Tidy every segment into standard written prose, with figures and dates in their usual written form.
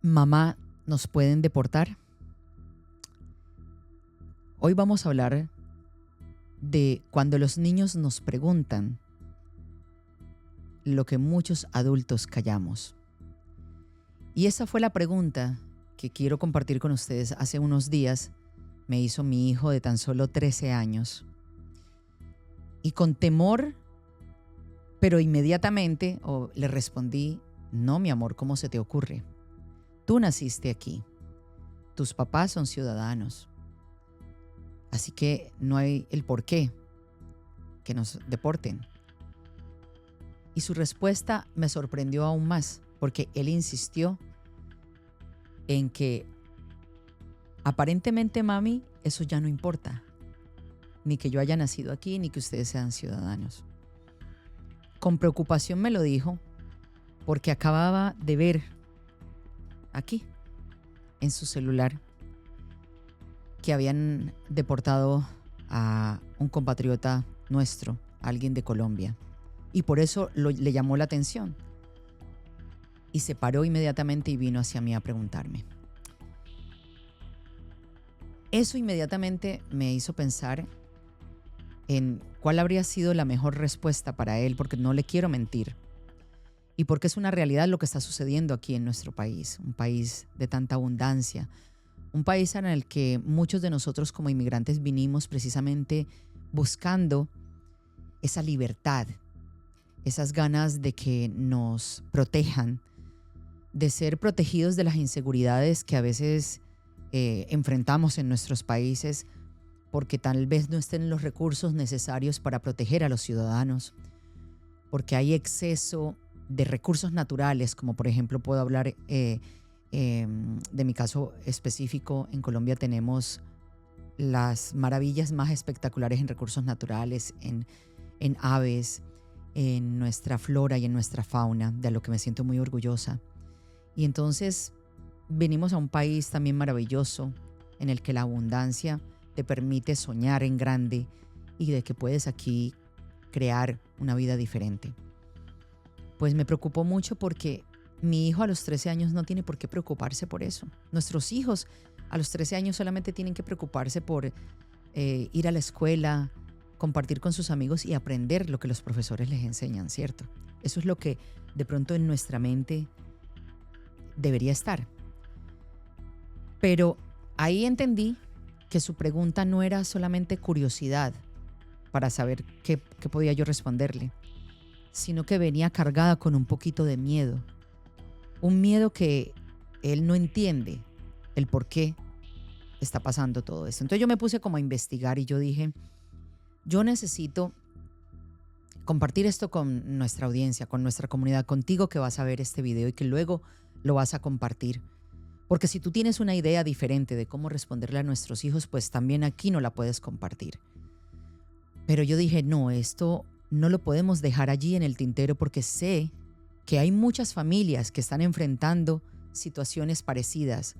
Mamá, ¿nos pueden deportar? Hoy vamos a hablar de cuando los niños nos preguntan lo que muchos adultos callamos. Y esa fue la pregunta que quiero compartir con ustedes. Hace unos días me hizo mi hijo de tan solo 13 años. Y con temor, pero inmediatamente le respondí: no, mi amor, ¿cómo se te ocurre? Tú naciste aquí. Tus papás son ciudadanos. Así que no hay el por qué que nos deporten. Y su respuesta me sorprendió aún más, porque él insistió en que aparentemente, mami, eso ya no importa. Ni que yo haya nacido aquí, ni que ustedes sean ciudadanos. Con preocupación me lo dijo, porque acababa de ver aquí, en su celular, que habían deportado a un compatriota nuestro, alguien de Colombia. Y por eso le llamó la atención. Y se paró inmediatamente y vino hacia mí a preguntarme. Eso inmediatamente me hizo pensar en cuál habría sido la mejor respuesta para él, porque no le quiero mentir. Y porque es una realidad lo que está sucediendo aquí en nuestro país, un país de tanta abundancia, un país en el que muchos de nosotros como inmigrantes vinimos precisamente buscando esa libertad, esas ganas de que nos protejan, de ser protegidos de las inseguridades que a veces enfrentamos en nuestros países, porque tal vez no estén los recursos necesarios para proteger a los ciudadanos, porque hay exceso de recursos naturales, como por ejemplo puedo hablar de mi caso específico. En Colombia tenemos las maravillas más espectaculares en recursos naturales, en aves, en nuestra flora y en nuestra fauna, de lo que me siento muy orgullosa. Y entonces venimos a un país también maravilloso, en el que la abundancia te permite soñar en grande y de que puedes aquí crear una vida diferente. Pues me preocupó mucho porque mi hijo a los 13 años no tiene por qué preocuparse por eso. Nuestros hijos a los 13 años solamente tienen que preocuparse por ir a la escuela, compartir con sus amigos y aprender lo que los profesores les enseñan, ¿cierto? Eso es lo que de pronto en nuestra mente debería estar. Pero ahí entendí que su pregunta no era solamente curiosidad para saber qué podía yo responderle, sino que venía cargada con un poquito de miedo. Un miedo que él no entiende el por qué está pasando todo esto. Entonces yo me puse como a investigar y yo dije, yo necesito compartir esto con nuestra audiencia, con nuestra comunidad, contigo que vas a ver este video y que luego lo vas a compartir. Porque si tú tienes una idea diferente de cómo responderle a nuestros hijos, pues también aquí no la puedes compartir. Pero yo dije, no, esto no lo podemos dejar allí en el tintero, porque sé que hay muchas familias que están enfrentando situaciones parecidas,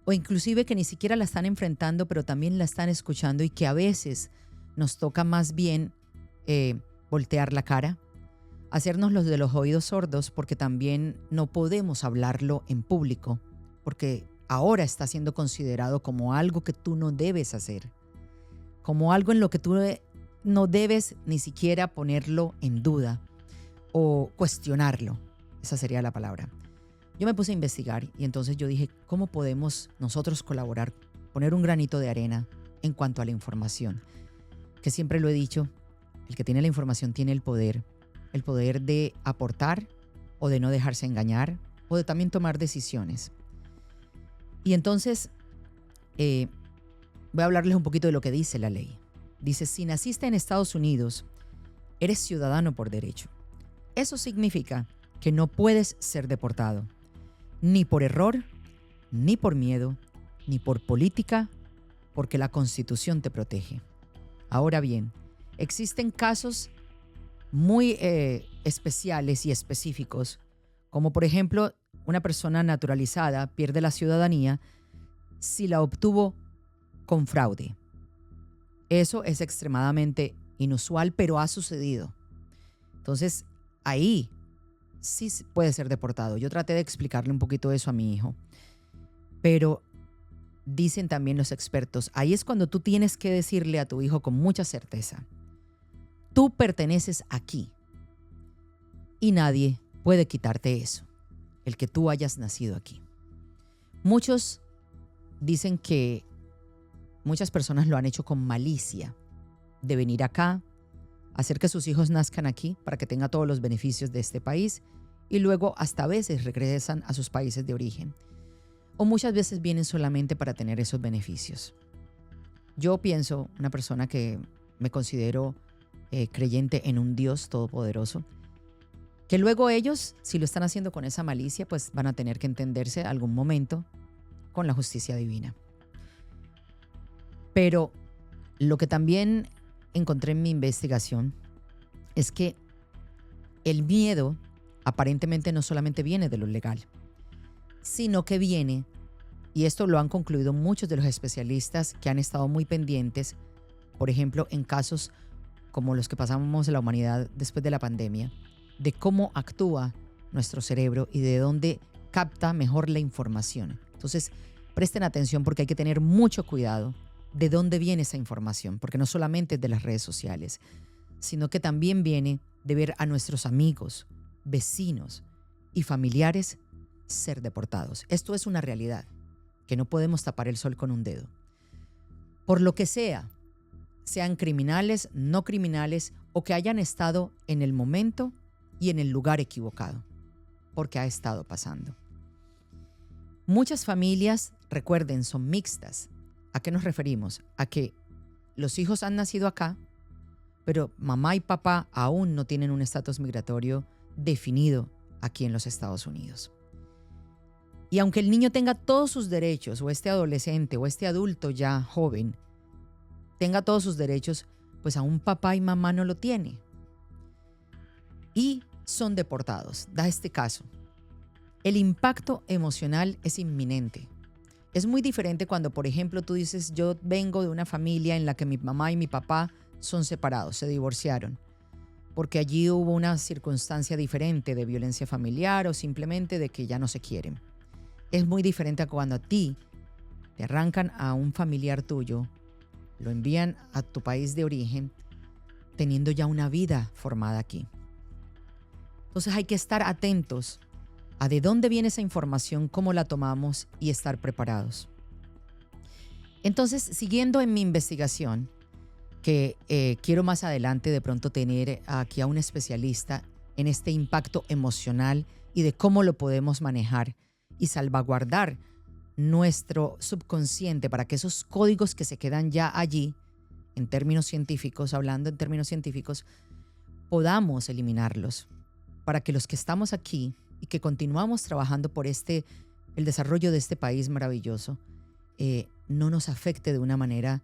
o inclusive que ni siquiera la están enfrentando, pero también la están escuchando, y que a veces nos toca más bien voltear la cara, hacernos los de los oídos sordos, porque también no podemos hablarlo en público, porque ahora está siendo considerado como algo que tú no debes hacer, como algo en lo que tú no debes ni siquiera ponerlo en duda o cuestionarlo. Esa sería la palabra. Yo me puse a investigar y entonces yo dije, ¿cómo podemos nosotros colaborar, poner un granito de arena en cuanto a la información? Que siempre lo he dicho, el que tiene la información tiene el poder de aportar o de no dejarse engañar o de también tomar decisiones. Y entonces voy a hablarles un poquito de lo que dice la ley. Dice, si naciste en Estados Unidos, eres ciudadano por derecho. Eso significa que no puedes ser deportado, ni por error, ni por miedo, ni por política, porque la Constitución te protege. Ahora bien, existen casos muy especiales y específicos, como por ejemplo, una persona naturalizada pierde la ciudadanía si la obtuvo con fraude. Eso es extremadamente inusual, pero ha sucedido. Entonces, ahí sí puede ser deportado. Yo traté de explicarle un poquito eso a mi hijo, pero dicen también los expertos, ahí es cuando tú tienes que decirle a tu hijo con mucha certeza, tú perteneces aquí y nadie puede quitarte eso, el que tú hayas nacido aquí. Muchos dicen que muchas personas lo han hecho con malicia, de venir acá, hacer que sus hijos nazcan aquí para que tengan todos los beneficios de este país y luego hasta a veces regresan a sus países de origen. O muchas veces vienen solamente para tener esos beneficios. Yo pienso, una persona que me considero creyente en un Dios todopoderoso, que luego ellos, si lo están haciendo con esa malicia, pues van a tener que entenderse algún momento con la justicia divina. Pero lo que también encontré en mi investigación es que el miedo aparentemente no solamente viene de lo legal, sino que viene, y esto lo han concluido muchos de los especialistas que han estado muy pendientes, por ejemplo, en casos como los que pasamos en la humanidad después de la pandemia, de cómo actúa nuestro cerebro y de dónde capta mejor la información. Entonces, presten atención porque hay que tener mucho cuidado de dónde viene esa información, porque no solamente es de las redes sociales, sino que también viene de ver a nuestros amigos, vecinos y familiares ser deportados. Esto es una realidad, que no podemos tapar el sol con un dedo. Por lo que sea, sean criminales, no criminales, o que hayan estado en el momento y en el lugar equivocado, porque ha estado pasando. Muchas familias, recuerden, son mixtas. ¿A qué nos referimos? A que los hijos han nacido acá, pero mamá y papá aún no tienen un estatus migratorio definido aquí en los Estados Unidos. Y aunque el niño tenga todos sus derechos, o este adolescente, o este adulto ya joven, tenga todos sus derechos, pues aún papá y mamá no lo tiene. Y son deportados. Da este caso. El impacto emocional es inminente. Es muy diferente cuando, por ejemplo, tú dices, yo vengo de una familia en la que mi mamá y mi papá son separados, se divorciaron, porque allí hubo una circunstancia diferente de violencia familiar o simplemente de que ya no se quieren. Es muy diferente a cuando a ti te arrancan a un familiar tuyo, lo envían a tu país de origen, teniendo ya una vida formada aquí. Entonces hay que estar atentos a de dónde viene esa información, cómo la tomamos y estar preparados. Entonces, siguiendo en mi investigación, que quiero más adelante de pronto tener aquí a un especialista en este impacto emocional y de cómo lo podemos manejar y salvaguardar nuestro subconsciente para que esos códigos que se quedan ya allí, en términos científicos, hablando en términos científicos, podamos eliminarlos para que los que estamos aquí y que continuamos trabajando por el desarrollo de este país maravilloso, no nos afecte de una manera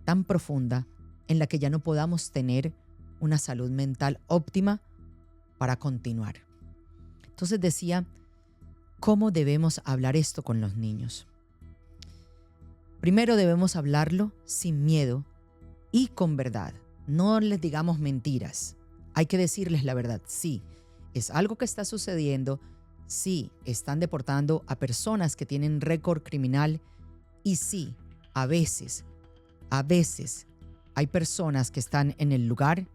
tan profunda en la que ya no podamos tener una salud mental óptima para continuar. Entonces decía, ¿cómo debemos hablar esto con los niños? Primero debemos hablarlo sin miedo y con verdad. No les digamos mentiras. Hay que decirles la verdad. Sí, es algo que está sucediendo. Sí, están deportando a personas que tienen récord criminal. Y sí, a veces hay personas que están en el lugar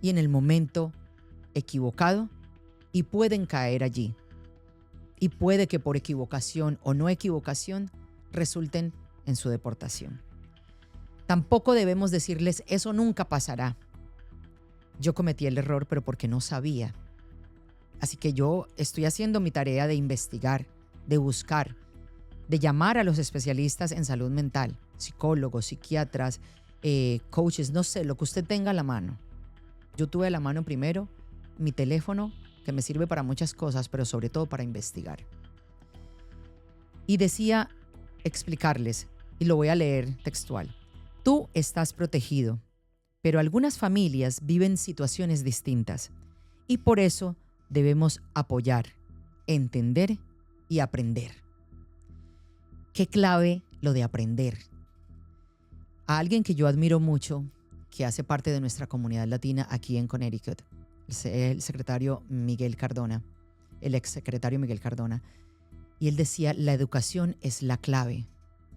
y en el momento equivocado y pueden caer allí. Y puede que por equivocación o no equivocación resulten en su deportación. Tampoco debemos decirles, eso nunca pasará. Yo cometí el error, pero porque no sabía. Así que yo estoy haciendo mi tarea de investigar, de buscar, de llamar a los especialistas en salud mental, psicólogos, psiquiatras, coaches, no sé, lo que usted tenga a la mano. Yo tuve a la mano primero mi teléfono, que me sirve para muchas cosas, pero sobre todo para investigar. Y decía explicarles, y lo voy a leer textual, tú estás protegido, pero algunas familias viven situaciones distintas y por eso debemos apoyar, entender y aprender. Qué clave lo de aprender. A alguien que yo admiro mucho, que hace parte de nuestra comunidad latina aquí en Connecticut, el secretario Miguel Cardona, el exsecretario Miguel Cardona. Y él decía, la educación es la clave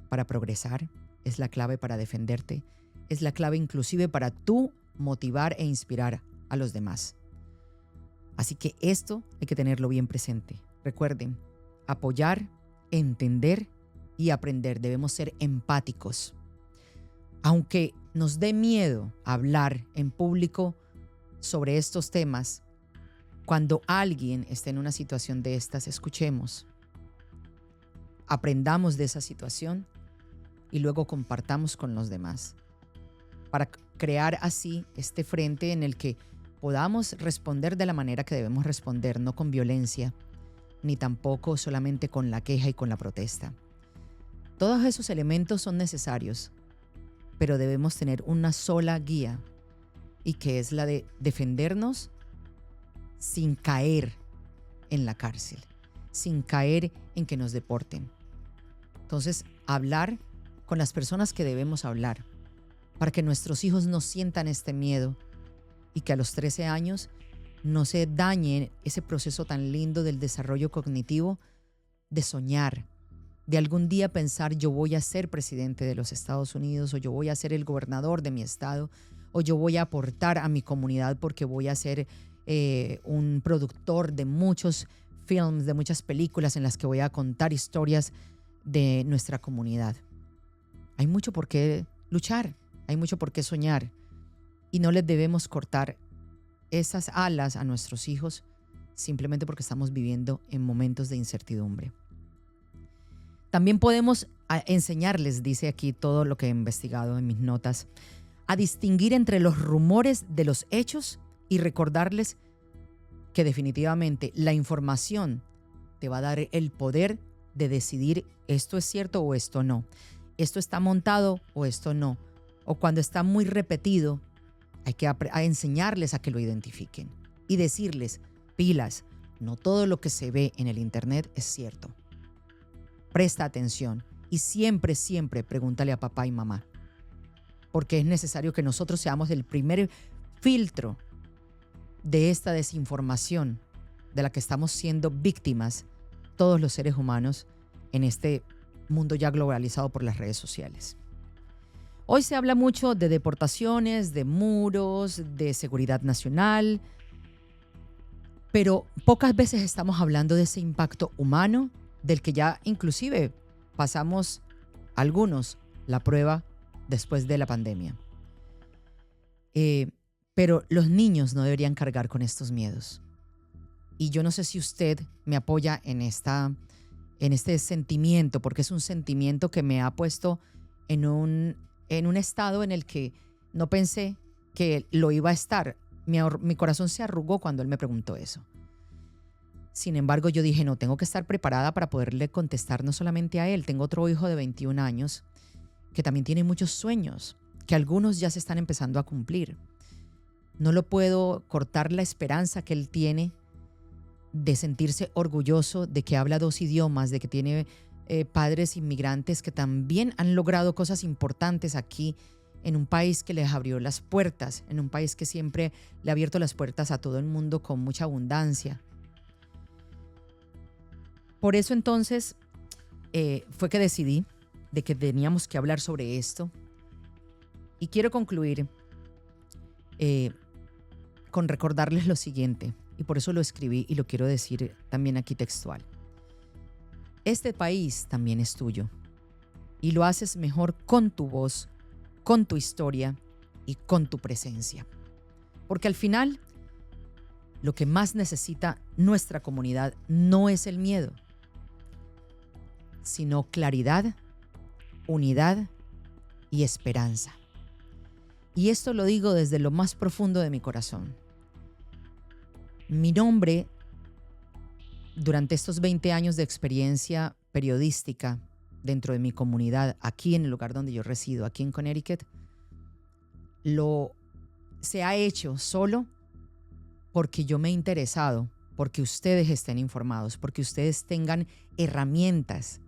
para progresar, es la clave para defenderte, es la clave inclusive para tú motivar e inspirar a los demás. Así que esto hay que tenerlo bien presente. Recuerden, apoyar, entender y aprender. Debemos ser empáticos. Aunque nos dé miedo hablar en público sobre estos temas, cuando alguien esté en una situación de estas, escuchemos, aprendamos de esa situación y luego compartamos con los demás para crear así este frente en el que podamos responder de la manera que debemos responder, no con violencia, ni tampoco solamente con la queja y con la protesta. Todos esos elementos son necesarios, pero debemos tener una sola guía, y que es la de defendernos sin caer en la cárcel, sin caer en que nos deporten. Entonces, hablar con las personas que debemos hablar, para que nuestros hijos no sientan este miedo y que a los 13 años no se dañe ese proceso tan lindo del desarrollo cognitivo, de soñar, de algún día pensar yo voy a ser presidente de los Estados Unidos, o yo voy a ser el gobernador de mi estado, o yo voy a aportar a mi comunidad porque voy a ser un productor de muchos films, de muchas películas en las que voy a contar historias de nuestra comunidad. Hay mucho por qué luchar, hay mucho por qué soñar, y no les debemos cortar esas alas a nuestros hijos simplemente porque estamos viviendo en momentos de incertidumbre. También podemos enseñarles, dice aquí todo lo que he investigado en mis notas, a distinguir entre los rumores de los hechos y recordarles que definitivamente la información te va a dar el poder de decidir esto es cierto o esto no, esto está montado o esto no, o cuando está muy repetido hay que enseñarles a que lo identifiquen y decirles, pilas, no todo lo que se ve en el internet es cierto. Presta atención y siempre, siempre pregúntale a papá y mamá, porque es necesario que nosotros seamos el primer filtro de esta desinformación de la que estamos siendo víctimas todos los seres humanos en este mundo ya globalizado por las redes sociales. Hoy se habla mucho de deportaciones, de muros, de seguridad nacional, pero pocas veces estamos hablando de ese impacto humano del que ya inclusive pasamos algunos la prueba después de la pandemia. Pero los niños no deberían cargar con estos miedos. Y yo no sé si usted me apoya en este sentimiento, porque es un sentimiento que me ha puesto en un estado en el que no pensé que lo iba a estar. Mi corazón se arrugó cuando él me preguntó eso. Sin embargo, yo dije, no, tengo que estar preparada para poderle contestar no solamente a él. Tengo otro hijo de 21 años que también tiene muchos sueños, que algunos ya se están empezando a cumplir. No lo puedo cortar la esperanza que él tiene de sentirse orgulloso de que habla 2 idiomas, de que tiene padres inmigrantes que también han logrado cosas importantes aquí en un país que les abrió las puertas, en un país que siempre le ha abierto las puertas a todo el mundo con mucha abundancia. Por eso entonces fue que decidí de que teníamos que hablar sobre esto. Y quiero concluir con recordarles lo siguiente, y por eso lo escribí y lo quiero decir también aquí textual. Este país también es tuyo y lo haces mejor con tu voz, con tu historia y con tu presencia. Porque al final, lo que más necesita nuestra comunidad no es el miedo, sino claridad, unidad y esperanza. Y esto lo digo desde lo más profundo de mi corazón. Mi nombre, durante estos 20 años de experiencia periodística dentro de mi comunidad, aquí en el lugar donde yo resido, aquí en Connecticut, se ha hecho solo porque yo me he interesado, porque ustedes estén informados, porque ustedes tengan herramientas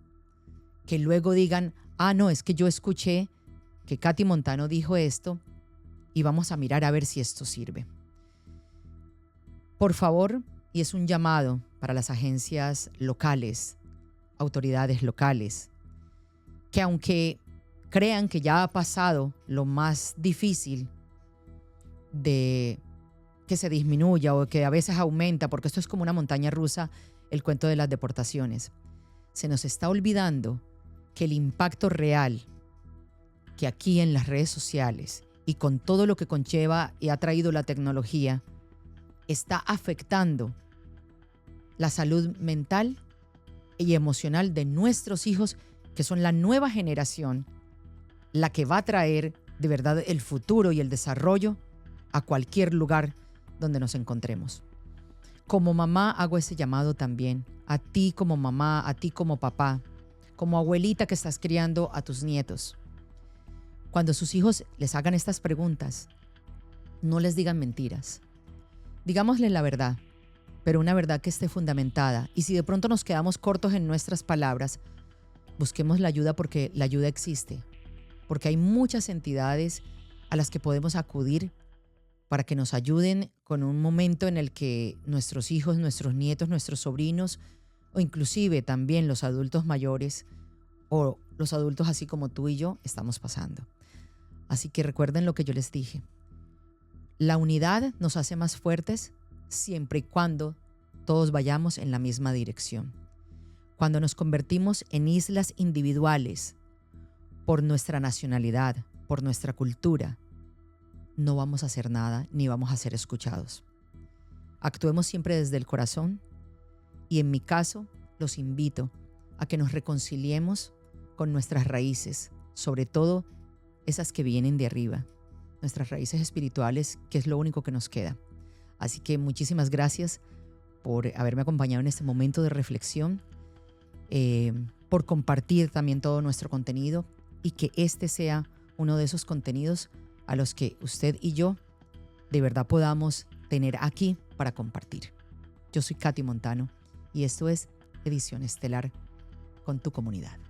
que luego digan, no, es que yo escuché que Katy Montano dijo esto y vamos a mirar a ver si esto sirve. Por favor, y es un llamado para las agencias locales, autoridades locales, que aunque crean que ya ha pasado lo más difícil de que se disminuya o que a veces aumenta, porque esto es como una montaña rusa, el cuento de las deportaciones. Se nos está olvidando que el impacto real que aquí en las redes sociales y con todo lo que conlleva y ha traído la tecnología está afectando la salud mental y emocional de nuestros hijos, que son la nueva generación, la que va a traer de verdad el futuro y el desarrollo a cualquier lugar donde nos encontremos. Como mamá hago ese llamado también, a ti como mamá, a ti como papá, como abuelita que estás criando a tus nietos. Cuando sus hijos les hagan estas preguntas, no les digan mentiras. Digámosles la verdad, pero una verdad que esté fundamentada. Y si de pronto nos quedamos cortos en nuestras palabras, busquemos la ayuda, porque la ayuda existe. Porque hay muchas entidades a las que podemos acudir para que nos ayuden con un momento en el que nuestros hijos, nuestros nietos, nuestros sobrinos o inclusive también los adultos mayores o los adultos así como tú y yo estamos pasando. Así que recuerden lo que yo les dije. La unidad nos hace más fuertes siempre y cuando todos vayamos en la misma dirección. Cuando nos convertimos en islas individuales por nuestra nacionalidad, por nuestra cultura, no vamos a hacer nada ni vamos a ser escuchados. Actuemos siempre desde el corazón y en mi caso los invito a que nos reconciliemos con nuestras raíces, sobre todo esas que vienen de arriba, nuestras raíces espirituales, que es lo único que nos queda. Así que muchísimas gracias por haberme acompañado en este momento de reflexión, por compartir también todo nuestro contenido y que este sea uno de esos contenidos a los que usted y yo de verdad podamos tener aquí para compartir. Yo soy Katy Montano y esto es Edición Estelar con tu comunidad.